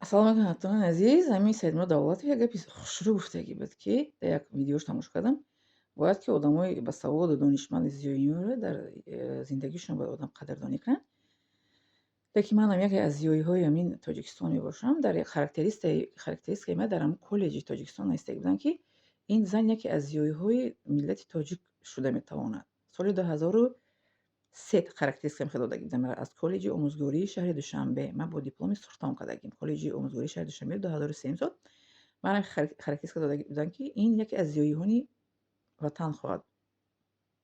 Ассалому алейкум, ҳамватнони азиз. Ҳамин Саидмурод Давлатов як гапи хушрӯ гуфтагӣ буд, ки дар як видеош тамошо кардам. Бояд ки одамои басаводу донишманди зиёиёнро дар зиндагишон бояд одам қадрдонӣ кунад. Лекин манам яке аз зиёиҳои ҳамин Тоҷикистон мебошам. Дар як характеристикаи ман дар ҳамин коллеҷи Тоҷикистон истаги будам, ки ин зан яке аз зиёиҳои миллати тоҷик шуда метавонад. Соли 2003 характеристикаам хело додагӣ будам аз коллеҷи омӯзгории шаҳри Душанбе. Ман бо дипломи сурхтом кардагим. Коллеҷи омӯзгории шаҳри Душанбе 2003 имсол ман характеристика дода будам, ки ин яке аз зиёиҳои ватан хоҳад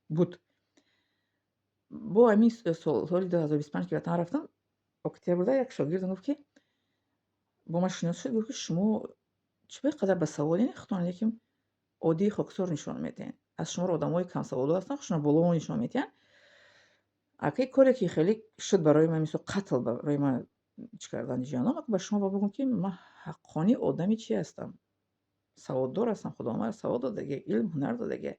буд. Бо ҳамин соли 2025 ки ватан рафтам, октябрда як шогирдам гуфт, ки бо ман шинос шуд, гуфт, ки шумо чӣ ба қадар басавод нехӯхтон, лекин оддии хокисор нишон медиҳед. Аз шуморо одамои камсаводо ҳастанд, худшонро боло нишон медиҳанд. Аки коре ки хеле шуд барои ман, мисол қатл барои ман чӣ кардани ҷиҳанном, ба шумо бигӯям, ки ман ҳаққони одами чӣ ҳастам? Саводдор ҳастам, Худо ман савод додагӣ, илм, ҳунар додагӣ.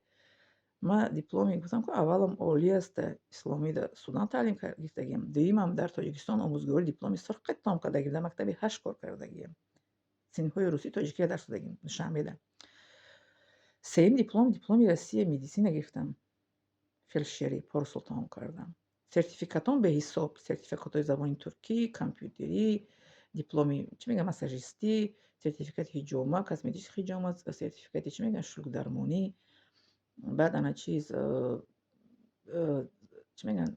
Ман дипломи гуфтам, ки аввалам олия аст исломӣ дар Судан таълим гирифтагиам. Дуюмам дар Тоҷикистон омӯзгорӣ дипломи сурхқит том кардагим, дар мактаби ҳашт кор кардагиам. Синфҳои русӣ, тоҷикия дарс додагим Душанбеда. Сеюм дипломи Россия медисина гирифтам. Фелдшерӣ порсул тамом кардам. Сертификатом беҳисоб, сертификатҳои забони туркӣ, компютерӣ, дипломи чӣ мегӯянд массажистӣ, сертификати ҳиҷома, косметический ҳиҷома, сертификати чӣ мегӯянд шӯркдармонӣ, баъд ана чиз чӣ мегӯянд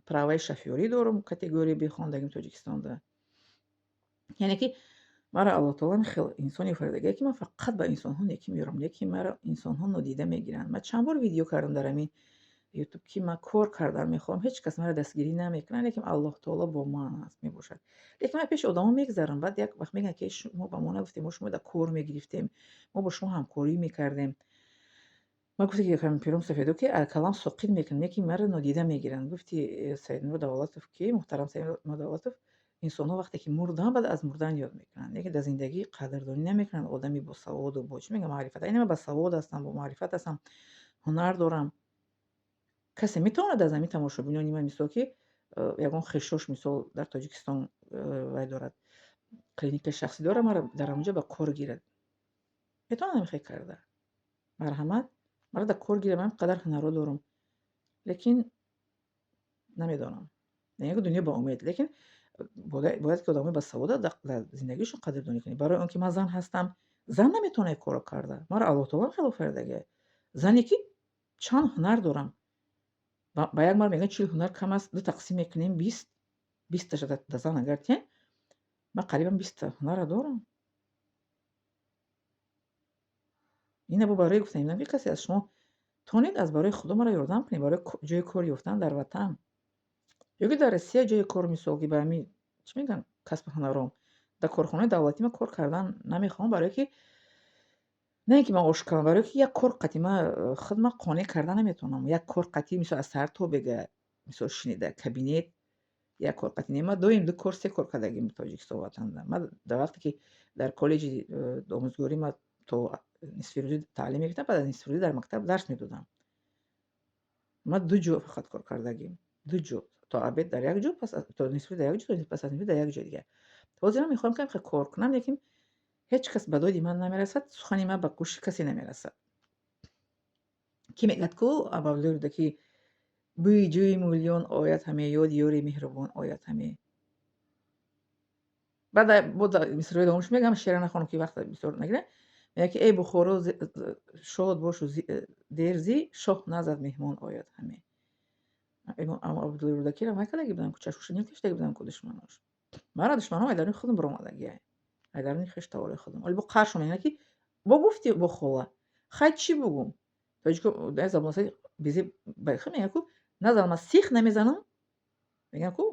праваи шофёрӣ дорум, категория Б хондагим Тоҷикистонда. Яъне ки маро Аллоҳ таоло хело инсоне офаридагӣ, ки ман фақат ба инсонҳо некӣ меёрам, лекин маро инсонҳо нодида мегиранд. Ман чанд бор видео кардам дар ҳамин ютуб, ки ман кор кардан мехоҳам, ҳеҷ кас маро дастгирӣ намекунад, лекин Аллоҳ таоло бо ман аст мебошад. Лекин ман пеши одамон мегзарам, баъд як вақт мегӯянд, ки шумо ба мо нагуфтед, мо шуморо дар кор мегирифтем, мо бо шумо ҳамкорӣ мекардем. Ман гуфте, ки пиром сафедо, ки калам соқит мекунем, лекин маро нодида мегиранд. Гуфти Саидмурод Давлатов, ки муҳтарам Саидмурод Давлатов, инсонҳо вақте ки мурданд, баъд аз мурдан ёд мекунанд, лекин дар зиндагӣ қадрдонӣ намекунанд одами босаводу бо чӣ мегӯянд маърифат. Ин ман басавод ҳастам, бо маърифат ҳастам, ҳунар дорам. Касе метавонад аз ҳамин тамошобинони ман, мисол ки ягон хешош мисол дар Тоҷикистон вай дорад, клиникаи шахсӣ дорад, маро дар ҳамонҷо ба кор гирад. Метавонад ҳамин хел карда? Марҳамат, маро дар кор гирад, ман ин қадар ҳунарҳо дорам, лекин намедонам. Яъне ки дунё ба умед, лекин бояд ки одамои басавода дар зиндагишон қадрдонӣ кунед. Барои он ки ман зан ҳастам, зан наметавонад ин корро карда. Маро Аллоҳ таоло хело офаридагӣ. Зане ки чанд ҳунар дорам. Ба як мард мегӯянд 40 ҳунар кам аст, 2 тақсим мекунем 20, 20таша да зан агар тиҳем, ман қарибан 20 ҳунарро дорам. Ина бо барои гуфтани будам, ки касе аз шумо тонед аз барои Худо маро ёрдам кунед, барои ҷойи кор ёфтан дар ватан. Ё ки дар Россия ҷойи кор, мисол ки ба ҳамин чӣ мегӯянд касби ҳунаром. Дар корхонаи давлатӣ ман кор кардан намехоҳам, барое ки на ин ки ман ошкорам, барое ки як кор қатъи ман худам қонеъ кардан наметавонам. Як кор қатъи мисол аз сар то бега, мисол шинида кабинет, як кор қатъи не. Ман доим 2 кор 3 кор кардагим Тоҷикистон ватанда. Ман дар вақте ки дар коллеҷи омӯзгорӣ ман то нисфи рӯзӣ таълим мегирифтам, баъд аз нисфи рӯзӣ дар мактаб дарс медодам. Ман 2 ҷо фақат кор кардагим. 2 ҷо. То обед дар як ҷо, то нисфи рӯзӣ дар як ҷо, пас аз нисфи дар як ҷои дигар. Ҳозир ҳам мехоҳам, ки ҳамин қадр кор кунам, лекин ҳеҷ кас ба доди ман намерасад, сухани ман ба гӯши касе намерасад. Ки мегӯяд ку аввалода, ки бӯи ҷӯи мулён ояд ҳаме, ёди ёри меҳрубон ояд ҳаме. баъд бо мисрои дуввумаш мегӯям, шеъра нахонам, ки вақт бисёр нагирад. мегӯяд, ки эй Бухоро шод бошу дер зӣ, шоҳ наздат меҳмон ояд ҳаме. Имом Абдуллои Рӯдакиро вай кардаги будам, ку чашмошро нил кашидаги будам, ку душманош. Маро душманҳом айдарони худам баромадагиа. Айдарони хеш тавори худам. Вале бо қаршон мегӯянд, ки бо гуфти бо хола. Хай чӣ бугум? Тоҷико дар забонсаи бизи байхи мегӯянд, ку назарам аз сих намезанам. Мегӯянд, ку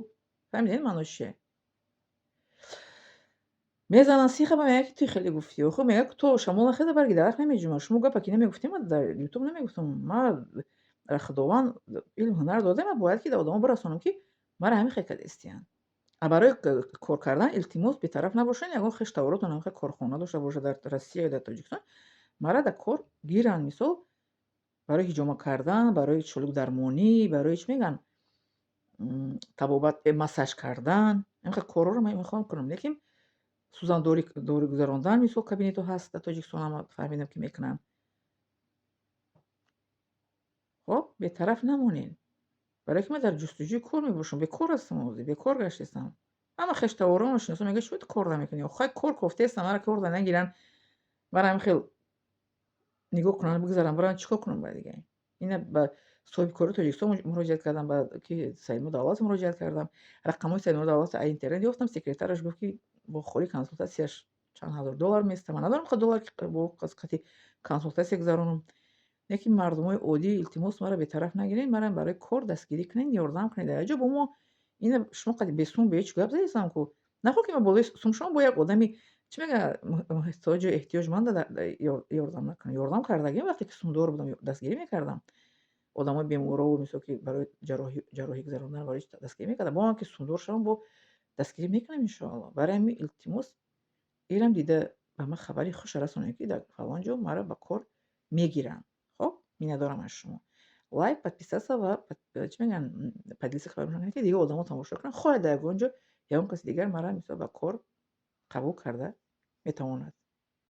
фаҳмидед маънош чие? Мезананд сиха, ба мегӯянд, ки ту хеле гуфтӣ. Охир мегӯянд, ки то шамол нахеза барги дарахт намеҷӯма. Шумо гапа ки намегуфтем, ман дар ютуб намегуфтам. Ман Худованд илм ҳунар дода, ман бояд ки дар одамон бирасонам, ки маро ҳамин хел карда истиянд. Барои кор кардан илтимос бетараф набошед, ягон хеш таворотон ягон хел корхона дошта бошед дар Россия ё дар Тоҷикистон. Маро дар кор гиранд, мисол барои ҳиҷома кардан, барои шулукдармонӣ, барои чӣ мегӯянд табобат, массаж кардан. Ин хел корҳоро ман мехоҳам кунам, лекин сӯзандорӣ гузарондан мисол кабинетҳо ҳаст дар Тоҷикистон ҳам фаҳмидам ки мекунанд. хоб бетараф намонен. Барои ки ман дар ҷустуҷӯи кор мебошам. Бекор ҳастам ҳозир, бекор гаштаам. Ҳама хештоваронам шиносам, мегӯянд чӣ кор намекунӣ? Охай кор кофтаест, маро кор нагиранд. Барам хел нигоҳ кунанд, бигзаранд, барам чӣ кор кунам баъд дига? Ина ба соҳиби кори Тоҷикистон муроҷиат кардам, ба ки Саидмур Давлат муроҷиат кардам. Рақамҳои Саидмур Давлатро аз интернет ёфтам. Секретараш гуфт ки бо холи консултатсияш чанд ҳазор доллар места. Ман надорам ин доллар ки бо қати консултатсия гузаронам. Лекин мардумои оддӣ илтимос маро бетараф нагиред, марам барои кор дастгирӣ кунед, ёрдам кунед. Аҷо бо мо ина шумо қади бе сум бе ҳеҷ гап задистам ку. Нахоҳ ки ман болои сум шумо бо як одами чӣ мегӯянд муҳтоҷу эҳтиёҷманд ёрдам накунам. Ёрдам кардагиам вақте ки сумдор будам, дастгирӣ мекардам. Одамои беморо мисол ки барои ҷарроҳӣ гузарондан барои дастгирӣ мекардам. Бо ман ки сумдор шавам, бо дастгирӣ мекунам иншоалло. Барои ҳамин илтимос ирам дида ба ман хабари хуша расонед ки дар фалон ҷо маро ба кор мегиранд. Хоб, миннатдорам аз шумо. Лайк, подписаться ва чӣ мегӯянд поделиться хабарам ки дига одамо тамошо кунанд. Хоҳед дар ягон ҷо ягон каси дигар маро мисол ба кор қабул карда метавонад.